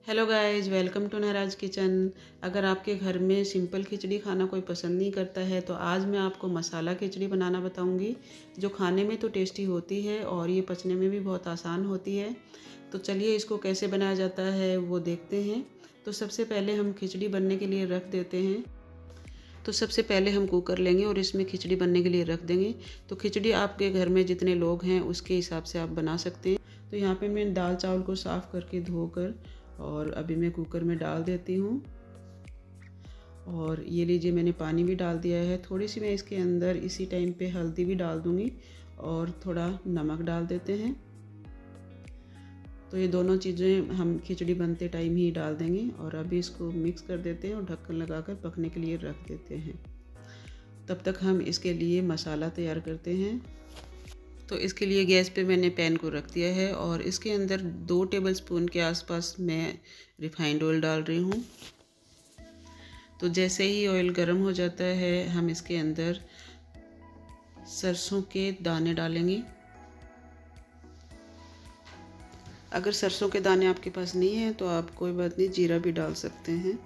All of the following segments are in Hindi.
Hello guys, welcome to Nehraj kitchen. अगर आपके घर में सिंपल खिचड़ी खाना कोई पसंद नहीं करता है तो आज मैं आपको मसाला खिचड़ी बनाना बताऊंगी, जो खाने में तो टेस्टी होती है और ये पचने में भी बहुत आसान होती है। तो चलिए इसको कैसे बनाया जाता है वो देखते हैं। तो सबसे पहले हम खिचड़ी बनने के लिए रख देते हैं। तो सबसे पहले हम कुकर लेंगे और इसमें खिचड़ी बनने के लिए रख देंगे। तो खिचड़ी आपके घर में जितने लोग हैं उसके हिसाब से आप बना सकते हैं। तो यहाँ पे मैं दाल चावल को साफ़ करके धोकर और अभी मैं कुकर में डाल देती हूँ। और ये लीजिए, मैंने पानी भी डाल दिया है। थोड़ी सी मैं इसके अंदर इसी टाइम पे हल्दी भी डाल दूँगी और थोड़ा नमक डाल देते हैं। तो ये दोनों चीज़ें हम खिचड़ी बनते टाइम ही डाल देंगे और अभी इसको मिक्स कर देते हैं और ढक्कन लगाकर पकने के लिए रख देते हैं। तब तक हम इसके लिए मसाला तैयार करते हैं। तो इसके लिए गैस पे मैंने पैन को रख दिया है और इसके अंदर 2 टेबलस्पून के आसपास मैं रिफाइंड ऑयल डाल रही हूँ। तो जैसे ही ऑयल गर्म हो जाता है हम इसके अंदर सरसों के दाने डालेंगे। अगर सरसों के दाने आपके पास नहीं है तो आप कोई बात नहीं, जीरा भी डाल सकते हैं।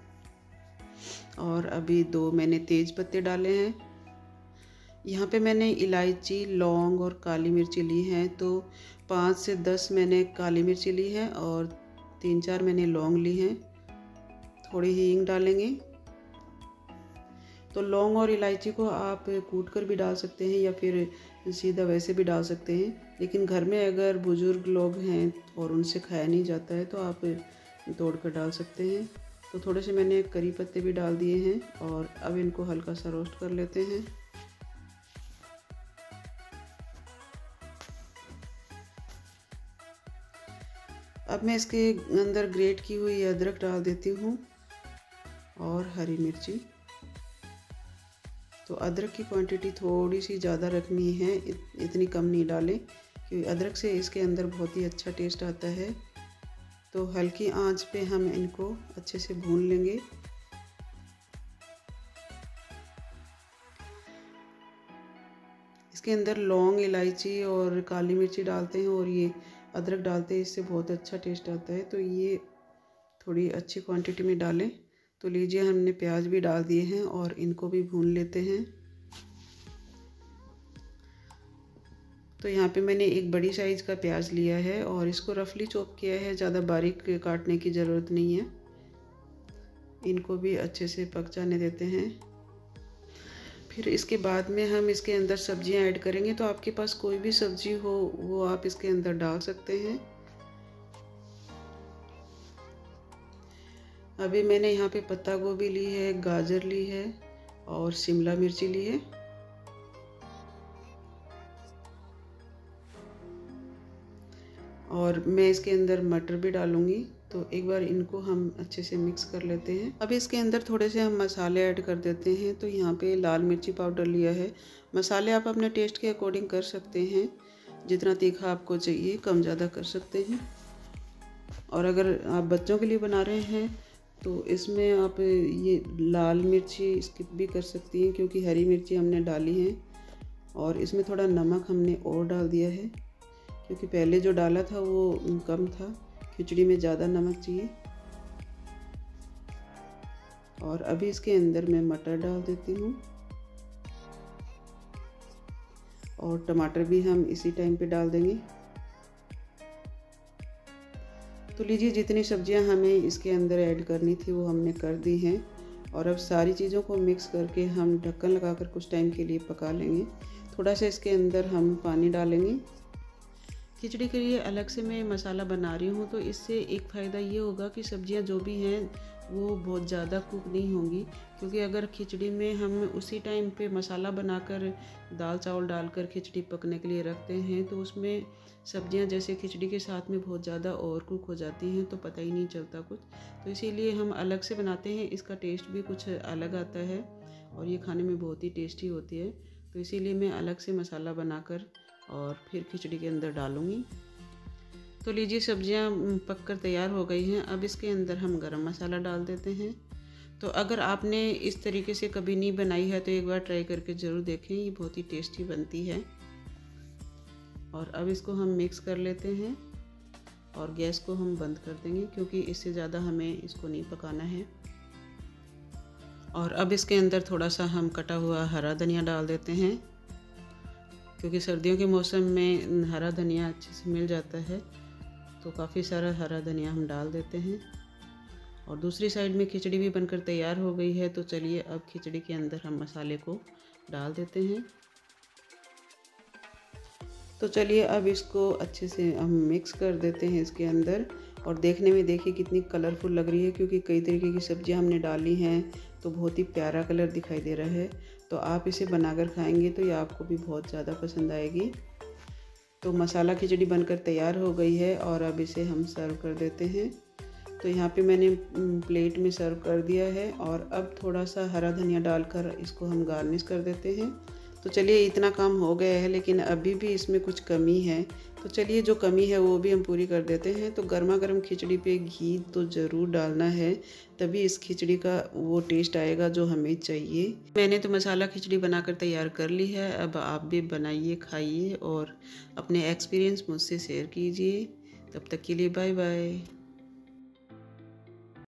और अभी 2 मैंने तेज पत्ते डाले हैं। यहाँ पे मैंने इलायची, लौंग और काली मिर्ची ली हैं। तो 5 से 10 मैंने काली मिर्ची ली है और 3-4 मैंने लौंग ली हैं। थोड़ी हींग डालेंगे। तो लौंग और इलायची को आप कूट कर भी डाल सकते हैं या फिर सीधा वैसे भी डाल सकते हैं, लेकिन घर में अगर बुज़ुर्ग लोग हैं और उनसे खाया नहीं जाता है तो आप तोड़ कर डाल सकते हैं। तो थोड़े से मैंने करी पत्ते भी डाल दिए हैं और अब इनको हल्का सा रोस्ट कर लेते हैं। अब मैं इसके अंदर ग्रेट की हुई अदरक डाल देती हूँ और हरी मिर्ची। तो अदरक की क्वांटिटी थोड़ी सी ज़्यादा रखनी है, इतनी कम नहीं डालें, क्योंकि अदरक से इसके अंदर बहुत ही अच्छा टेस्ट आता है। तो हल्की आंच पे हम इनको अच्छे से भून लेंगे। इसके अंदर लौंग, इलायची और काली मिर्ची डालते हैं और ये अदरक डालते हैं, इससे बहुत अच्छा टेस्ट आता है। तो ये थोड़ी अच्छी क्वांटिटी में डालें। तो लीजिए, हमने प्याज भी डाल दिए हैं और इनको भी भून लेते हैं। तो यहाँ पे मैंने एक बड़ी साइज़ का प्याज लिया है और इसको रफली चॉप किया है, ज़्यादा बारीक काटने की ज़रूरत नहीं है। इनको भी अच्छे से पक जाने देते हैं। फिर इसके बाद में हम इसके अंदर सब्जियां ऐड करेंगे। तो आपके पास कोई भी सब्जी हो वो आप इसके अंदर डाल सकते हैं। अभी मैंने यहाँ पे पत्ता गोभी ली है, गाजर ली है और शिमला मिर्ची ली है। और मैं इसके अंदर मटर भी डालूंगी। तो एक बार इनको हम अच्छे से मिक्स कर लेते हैं। अब इसके अंदर थोड़े से हम मसाले ऐड कर देते हैं। तो यहाँ पे लाल मिर्ची पाउडर लिया है। मसाले आप अपने टेस्ट के अकॉर्डिंग कर सकते हैं, जितना तीखा आपको चाहिए कम ज़्यादा कर सकते हैं। और अगर आप बच्चों के लिए बना रहे हैं तो इसमें आप ये लाल मिर्ची स्किप भी कर सकती हैं, क्योंकि हरी मिर्ची हमने डाली है। और इसमें थोड़ा नमक हमने और डाल दिया है, क्योंकि पहले जो डाला था वो कम था, खिचड़ी में ज़्यादा नमक चाहिए। और अभी इसके अंदर मैं मटर डाल देती हूँ और टमाटर भी हम इसी टाइम पे डाल देंगे। तो लीजिए, जितनी सब्जियां हमें इसके अंदर ऐड करनी थी वो हमने कर दी हैं। और अब सारी चीज़ों को मिक्स करके हम ढक्कन लगाकर कुछ टाइम के लिए पका लेंगे। थोड़ा सा इसके अंदर हम पानी डालेंगे। खिचड़ी के लिए अलग से मैं मसाला बना रही हूँ, तो इससे एक फ़ायदा ये होगा कि सब्जियाँ जो भी हैं वो बहुत ज़्यादा कुक नहीं होंगी। क्योंकि अगर खिचड़ी में हम उसी टाइम पे मसाला बनाकर दाल चावल डालकर खिचड़ी पकने के लिए रखते हैं तो उसमें सब्जियां जैसे खिचड़ी के साथ में बहुत ज़्यादा ओवर कुक हो जाती हैं, तो पता ही नहीं चलता कुछ। तो इसीलिए हम अलग से बनाते हैं। इसका टेस्ट भी कुछ अलग आता है और ये खाने में बहुत ही टेस्टी होती है। तो इसीलिए मैं अलग से मसाला बनाकर और फिर खिचड़ी के अंदर डालूँगी। तो लीजिए, सब्जियां पककर तैयार हो गई हैं। अब इसके अंदर हम गरम मसाला डाल देते हैं। तो अगर आपने इस तरीके से कभी नहीं बनाई है तो एक बार ट्राई करके ज़रूर देखें, ये बहुत ही टेस्टी बनती है। और अब इसको हम मिक्स कर लेते हैं। और गैस को हम बंद कर देंगे क्योंकि इससे ज़्यादा हमें इसको नहीं पकाना है। और अब इसके अंदर थोड़ा सा हम कटा हुआ हरा धनिया डाल देते हैं, क्योंकि सर्दियों के मौसम में हरा धनिया अच्छे से मिल जाता है, तो काफ़ी सारा हरा धनिया हम डाल देते हैं। और दूसरी साइड में खिचड़ी भी बनकर तैयार हो गई है, तो चलिए अब खिचड़ी के अंदर हम मसाले को डाल देते हैं। तो चलिए अब इसको अच्छे से हम मिक्स कर देते हैं इसके अंदर। और देखने में देखिए कितनी कलरफुल लग रही है, क्योंकि कई तरीके की सब्जियां हमने डाली हैं, तो बहुत ही प्यारा कलर दिखाई दे रहा है। तो आप इसे बनाकर खाएंगे तो ये आपको भी बहुत ज़्यादा पसंद आएगी। तो मसाला खिचड़ी बनकर तैयार हो गई है और अब इसे हम सर्व कर देते हैं। तो यहाँ पे मैंने प्लेट में सर्व कर दिया है और अब थोड़ा सा हरा धनिया डालकर इसको हम गार्निश कर देते हैं। तो चलिए इतना काम हो गया है, लेकिन अभी भी इसमें कुछ कमी है, तो चलिए जो कमी है वो भी हम पूरी कर देते हैं। तो गर्मा गर्म खिचड़ी पे घी तो ज़रूर डालना है, तभी इस खिचड़ी का वो टेस्ट आएगा जो हमें चाहिए। मैंने तो मसाला खिचड़ी बनाकर तैयार कर ली है, अब आप भी बनाइए, खाइए और अपने एक्सपीरियंस मुझसे शेयर कीजिए। तब तक के लिए बाय बाय।